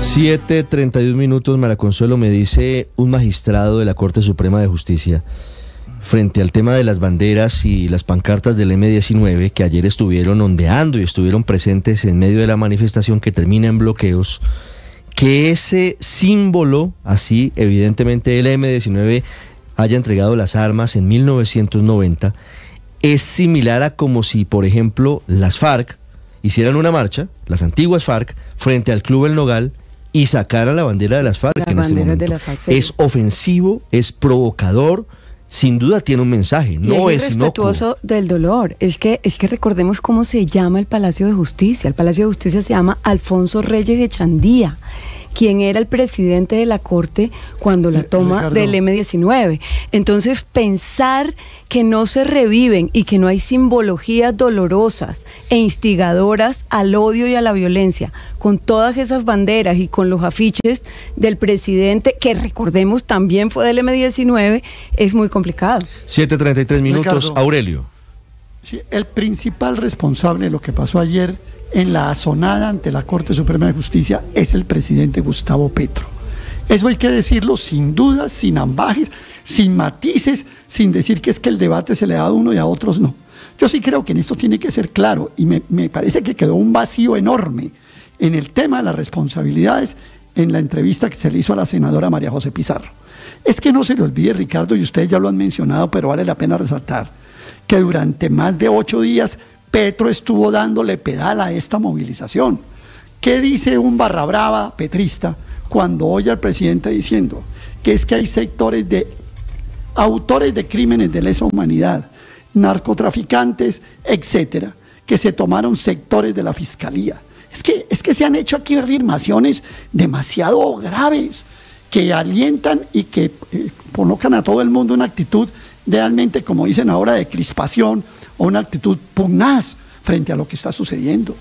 7:31, Mara Consuelo. Me dice un magistrado de la Corte Suprema de Justicia, frente al tema de las banderas y las pancartas del M-19, que ayer estuvieron ondeando y estuvieron presentes en medio de la manifestación que termina en bloqueos, que ese símbolo, así evidentemente el M-19 haya entregado las armas en 1990, es similar a como si, por ejemplo, las FARC hicieran una marcha, las antiguas FARC, frente al Club El Nogal y sacaran la bandera de las FARC en ese momento. Es ofensivo, es provocador, sin duda tiene un mensaje, no es respetuoso del dolor. Es que recordemos cómo se llama el Palacio de Justicia. El Palacio de Justicia se llama Alfonso Reyes Echandía, quien era el presidente de la Corte cuando la toma del M-19. Entonces, pensar que no se reviven y que no hay simbologías dolorosas e instigadoras al odio y a la violencia, con todas esas banderas y con los afiches del presidente, que recordemos también fue del M-19, es muy complicado. 7:33, Ricardo, Aurelio. Sí, el principal responsable de lo que pasó ayer en la azonada ante la Corte Suprema de Justicia es el presidente Gustavo Petro. Eso hay que decirlo sin dudas, sin ambajes, sin matices, sin decir que es que el debate se le ha dado a uno y a otros no. Yo sí creo que en esto tiene que ser claro, y me parece que quedó un vacío enorme en el tema de las responsabilidades en la entrevista que se le hizo a la senadora María José Pizarro. Es que no se le olvide, Ricardo, y ustedes ya lo han mencionado, pero vale la pena resaltar, que durante más de 8 días Petro estuvo dándole pedal a esta movilización. ¿Qué dice un barra brava petrista cuando oye al presidente diciendo que es que hay sectores de autores de crímenes de lesa humanidad, narcotraficantes, etcétera, que se tomaron sectores de la fiscalía? Es que se han hecho aquí afirmaciones demasiado graves que alientan y que colocan a todo el mundo una actitud realmente, como dicen ahora, de crispación o una actitud pugnaz frente a lo que está sucediendo.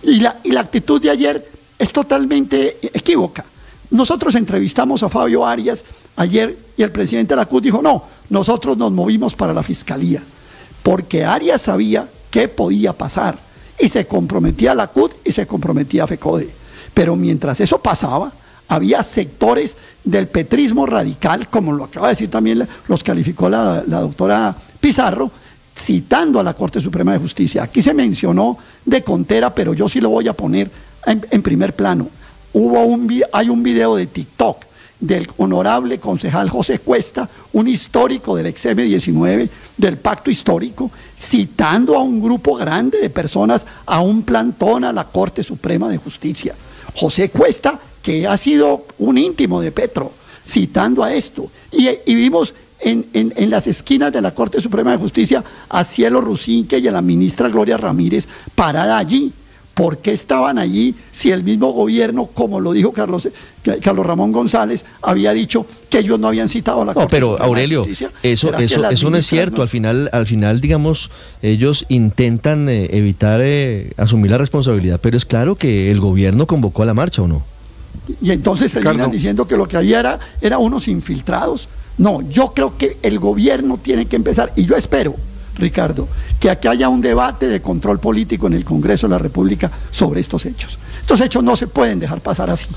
Y la actitud de ayer es totalmente equívoca. Nosotros entrevistamos a Fabio Arias ayer y el presidente de la CUT dijo, no, nosotros nos movimos para la fiscalía, porque Arias sabía qué podía pasar y se comprometía a la CUT y se comprometía a FECODE. Pero mientras eso pasaba, había sectores del petrismo radical, como lo acaba de decir también, los calificó la doctora Pizarro, citando a la Corte Suprema de Justicia. Aquí se mencionó de Contera, pero yo sí lo voy a poner en primer plano. Hay un video de TikTok del honorable concejal José Cuesta, un histórico del ex M-19, del pacto histórico, citando a un grupo grande de personas, a un plantón a la Corte Suprema de Justicia. José Cuesta, que ha sido un íntimo de Petro, citando a esto. Y vimos en las esquinas de la Corte Suprema de Justicia a Cielo Rusinque y a la ministra Gloria Ramírez parada allí. ¿Por qué estaban allí si el mismo gobierno, como lo dijo Carlos Ramón González, había dicho que ellos no habían citado a la Corte Suprema? Pero Aurelio, eso no es cierto. Al final, digamos, ellos intentan evitar asumir la responsabilidad, pero es claro que el gobierno convocó a la marcha, ¿o no? Y entonces terminan diciendo que lo que había era unos infiltrados. No, yo creo que el gobierno tiene que empezar, y yo espero, Ricardo, que aquí haya un debate de control político en el Congreso de la República sobre estos hechos. Estos hechos no se pueden dejar pasar así.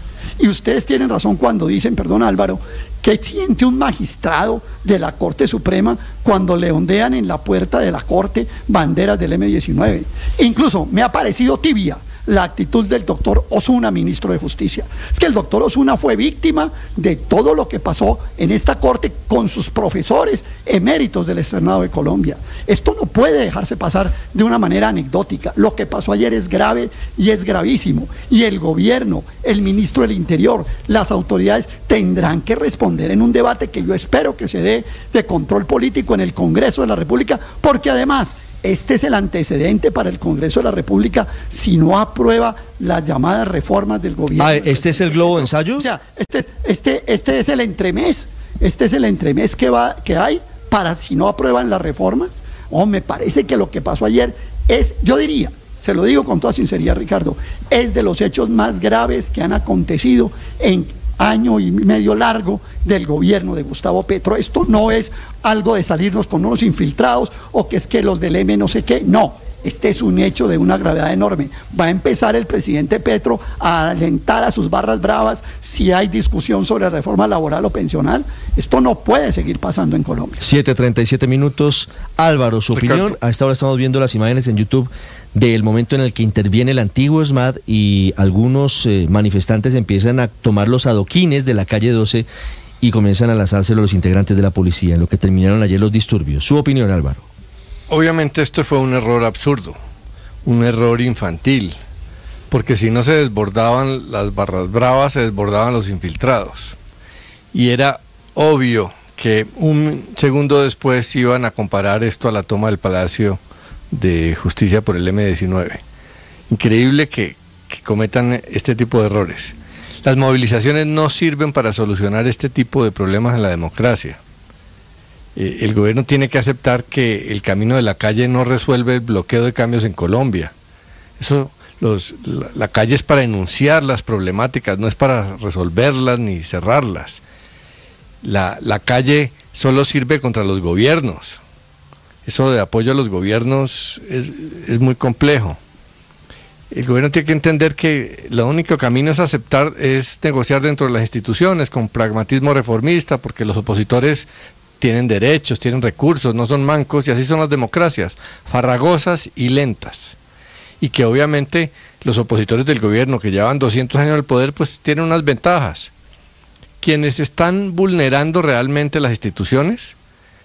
Y ustedes tienen razón cuando dicen, perdón Álvaro, que siente un magistrado de la Corte Suprema cuando le ondean en la puerta de la Corte banderas del M-19. Incluso me ha parecido tibia la actitud del doctor Osuna, ministro de Justicia. Es que el doctor Osuna fue víctima de todo lo que pasó en esta Corte con sus profesores eméritos del Externado de Colombia. Esto no puede dejarse pasar de una manera anecdótica. Lo que pasó ayer es grave y es gravísimo. Y el gobierno, el ministro del Interior, las autoridades tendrán que responder en un debate que yo espero que se dé de control político en el Congreso de la República, porque además este es el antecedente para el Congreso de la República si no aprueba las llamadas reformas del gobierno. ¿Este es el globo de ensayo? O sea, este es el entremés. Este es el entremés que hay para si no aprueban las reformas. Me parece que lo que pasó ayer es, yo diría, se lo digo con toda sinceridad, Ricardo, es de los hechos más graves que han acontecido en año y medio largo del gobierno de Gustavo Petro. Esto no es algo de salirnos con unos infiltrados o que es que los del M no sé qué, no. este es un hecho de una gravedad enorme. Va a empezar el presidente Petro a alentar a sus barras bravas si hay discusión sobre reforma laboral o pensional. Esto no puede seguir pasando en Colombia. 7:37 minutos. Álvaro, su opinión. A esta hora estamos viendo las imágenes en YouTube del momento en el que interviene el antiguo SMAD y algunos manifestantes empiezan a tomar los adoquines de la calle 12 y comienzan a lanzárselo a los integrantes de la policía, en lo que terminaron ayer los disturbios. Su opinión, Álvaro. Obviamente esto fue un error absurdo, un error infantil, porque si no se desbordaban las barras bravas, se desbordaban los infiltrados. Y era obvio que un segundo después iban a comparar esto a la toma del Palacio de Justicia por el M-19. Increíble que cometan este tipo de errores. Las movilizaciones no sirven para solucionar este tipo de problemas en la democracia. El gobierno tiene que aceptar que el camino de la calle no resuelve el bloqueo de cambios en Colombia. La calle es para enunciar las problemáticas, no es para resolverlas ni cerrarlas. La calle solo sirve contra los gobiernos. Eso de apoyo a los gobiernos es muy complejo. El gobierno tiene que entender que el único camino es negociar dentro de las instituciones con pragmatismo reformista, porque los opositores tienen derechos, tienen recursos, no son mancos, y así son las democracias, farragosas y lentas. Y que obviamente los opositores del gobierno que llevan 200 años en el poder, pues tienen unas ventajas. Quienes están vulnerando realmente las instituciones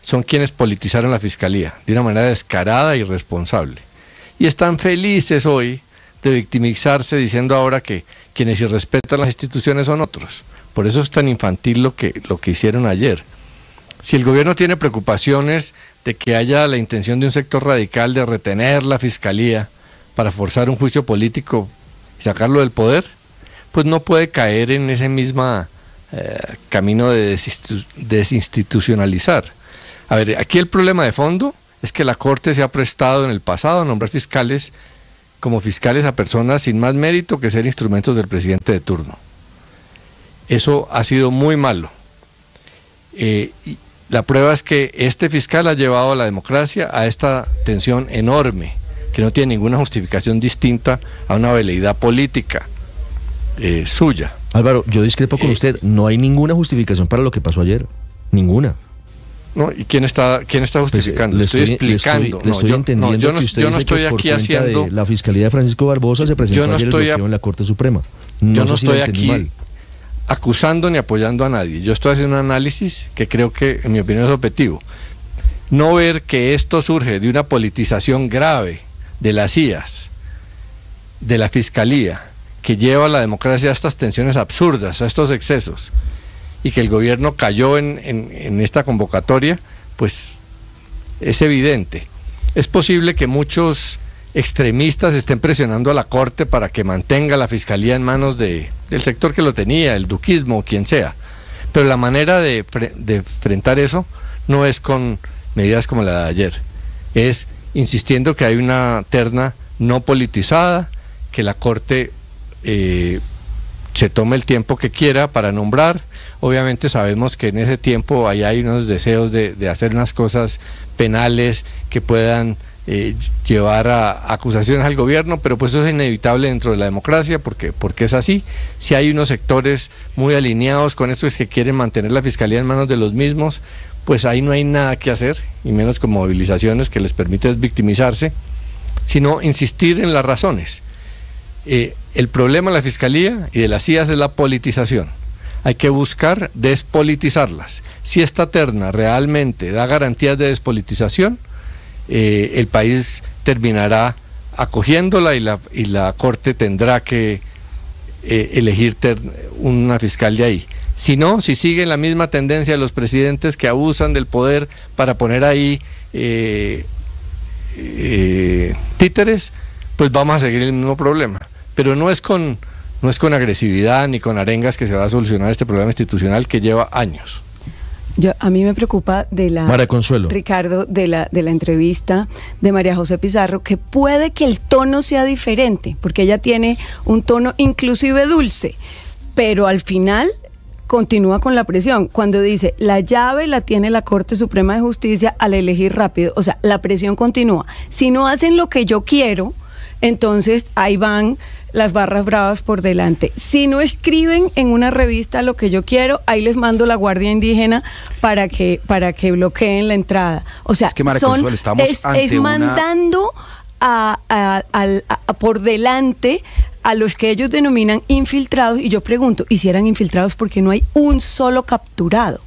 son quienes politizaron la fiscalía de una manera descarada e irresponsable. Y están felices hoy de victimizarse diciendo ahora que quienes irrespetan las instituciones son otros. Por eso es tan infantil lo que hicieron ayer. Si el gobierno tiene preocupaciones de que haya la intención de un sector radical de retener la fiscalía para forzar un juicio político y sacarlo del poder, pues no puede caer en ese mismo camino de desinstitucionalizar. A ver, aquí el problema de fondo es que la Corte se ha prestado en el pasado a nombrar fiscales como fiscales a personas sin más mérito que ser instrumentos del presidente de turno. Eso ha sido muy malo. La prueba es que este fiscal ha llevado a la democracia a esta tensión enorme, que no tiene ninguna justificación distinta a una veleidad política suya. Álvaro, yo discrepo con usted, no hay ninguna justificación para lo que pasó ayer, ninguna. No, ¿y quién está justificando? Le estoy explicando. Le estoy entendiendo que usted yo no dice estoy que por aquí cuenta haciendo... de la Fiscalía de Francisco Barbosa se presentó ayer el bloqueo en la Corte Suprema. Yo no estoy aquí acusando ni apoyando a nadie. Yo estoy haciendo un análisis que creo que, en mi opinión, es objetivo. No ver que esto surge de una politización grave de las CIAs, de la Fiscalía, que lleva a la democracia a estas tensiones absurdas, a estos excesos, y que el gobierno cayó en esta convocatoria, pues es evidente. Es posible que muchos extremistas estén presionando a la Corte para que mantenga la Fiscalía en manos del sector que lo tenía, el duquismo o quien sea, pero la manera de enfrentar eso no es con medidas como la de ayer, es insistiendo que hay una terna no politizada, que la Corte se tome el tiempo que quiera para nombrar. Obviamente sabemos que en ese tiempo ahí hay unos deseos de hacer unas cosas penales que puedan llevar a acusaciones al gobierno, pero pues eso es inevitable dentro de la democracia porque es así. Si hay unos sectores muy alineados con estos que quieren mantener la fiscalía en manos de los mismos, pues ahí no hay nada que hacer, y menos con movilizaciones que les permiten victimizarse, sino insistir en las razones. El problema de la fiscalía y de las CIAs es la politización. Hay que buscar despolitizarlas. Si esta terna realmente da garantías de despolitización, el país terminará acogiéndola y la Corte tendrá que elegir una fiscal de ahí. Si no, si sigue la misma tendencia de los presidentes que abusan del poder para poner ahí títeres, pues vamos a seguir el mismo problema. Pero no es con agresividad ni con arengas que se va a solucionar este problema institucional que lleva años. A mí me preocupa María Consuelo. Ricardo, de la entrevista de María José Pizarro, que puede que el tono sea diferente, porque ella tiene un tono inclusive dulce, pero al final continúa con la presión. Cuando dice, la llave la tiene la Corte Suprema de Justicia al elegir rápido. O sea, la presión continúa. Si no hacen lo que yo quiero, entonces ahí van las barras bravas por delante. Si no escriben en una revista lo que yo quiero, ahí les mando la Guardia Indígena para que bloqueen la entrada. O sea, es que, María Consuelo, estamos ante mandando por delante a los que ellos denominan infiltrados. Y yo pregunto, ¿y si eran infiltrados porque no hay un solo capturado?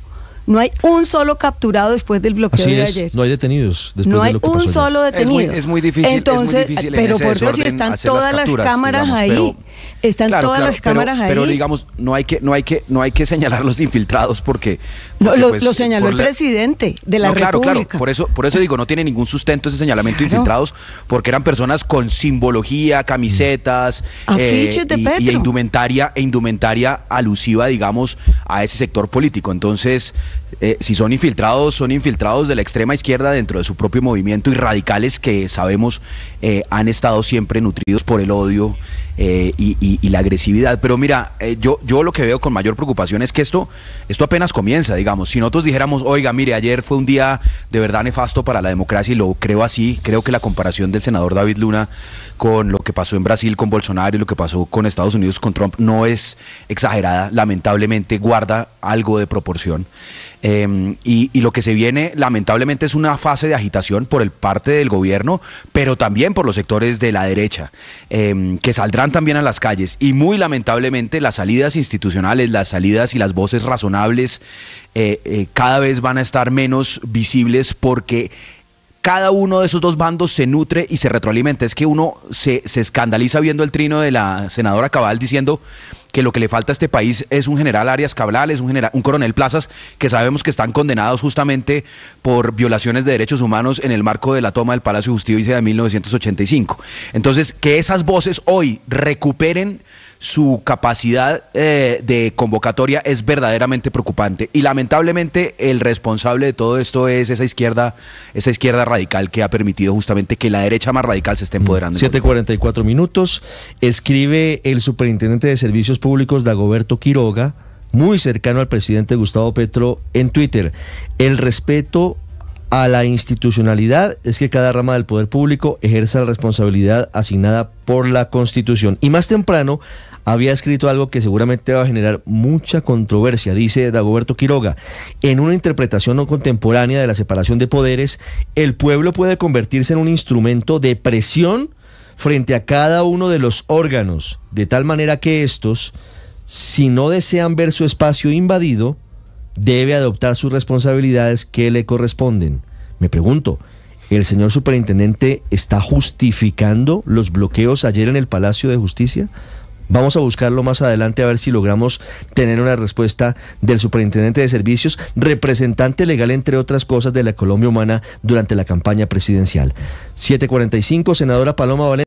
No hay un solo capturado después del bloqueo de ayer. No hay detenidos después no de hay lo que un pasó solo ayer. detenido. Es muy difícil. Entonces, es muy difícil pero en ese por Dios, si desorden están hacer todas las cámaras, digamos, ahí. Están todas las cámaras ahí. Pero digamos, no hay que señalar los infiltrados porque lo señaló el presidente de la República. Claro, por eso digo, no tiene ningún sustento ese señalamiento de infiltrados, porque eran personas con simbología, camisetas, afiches de Petro e indumentaria alusiva, digamos, a ese sector político. Entonces, si son infiltrados de la extrema izquierda dentro de su propio movimiento, y radicales que sabemos han estado siempre nutridos por el odio y la agresividad. Pero mira, yo lo que veo con mayor preocupación es que esto apenas comienza, digamos. Si nosotros dijéramos, oiga, mire, ayer fue un día de verdad nefasto para la democracia, y lo creo así, creo que la comparación del senador David Luna con lo que pasó en Brasil con Bolsonaro y lo que pasó con Estados Unidos con Trump no es exagerada, lamentablemente guarda algo de proporción. Y lo que se viene lamentablemente es una fase de agitación por el parte del gobierno, pero también por los sectores de la derecha, que saldrán también a las calles, y muy lamentablemente las salidas institucionales, las salidas y las voces razonables cada vez van a estar menos visibles, porque cada uno de esos dos bandos se nutre y se retroalimenta. Es que uno se escandaliza viendo el trino de la senadora Cabal diciendo que lo que le falta a este país es un general Arias Cabrales, un coronel Plazas, que sabemos que están condenados justamente por violaciones de derechos humanos en el marco de la toma del Palacio de Justicia de 1985. Entonces, que esas voces hoy recuperen su capacidad de convocatoria es verdaderamente preocupante, y lamentablemente el responsable de todo esto es esa izquierda radical que ha permitido justamente que la derecha más radical se esté empoderando. 7:44 minutos. Escribe el superintendente de Servicios Públicos, Dagoberto Quiroga, muy cercano al presidente Gustavo Petro, en Twitter: el respeto a la institucionalidad es que cada rama del poder público ejerza la responsabilidad asignada por la Constitución. Y más temprano había escrito algo que seguramente va a generar mucha controversia. Dice Dagoberto Quiroga: en una interpretación no contemporánea de la separación de poderes, el pueblo puede convertirse en un instrumento de presión frente a cada uno de los órganos, de tal manera que estos, si no desean ver su espacio invadido, debe adoptar sus responsabilidades que le corresponden. Me pregunto, ¿el señor superintendente está justificando los bloqueos ayer en el Palacio de Justicia? Vamos a buscarlo más adelante a ver si logramos tener una respuesta del superintendente de servicios, representante legal, entre otras cosas, de la Colombia Humana durante la campaña presidencial. 7:45, senadora Paloma Valencia.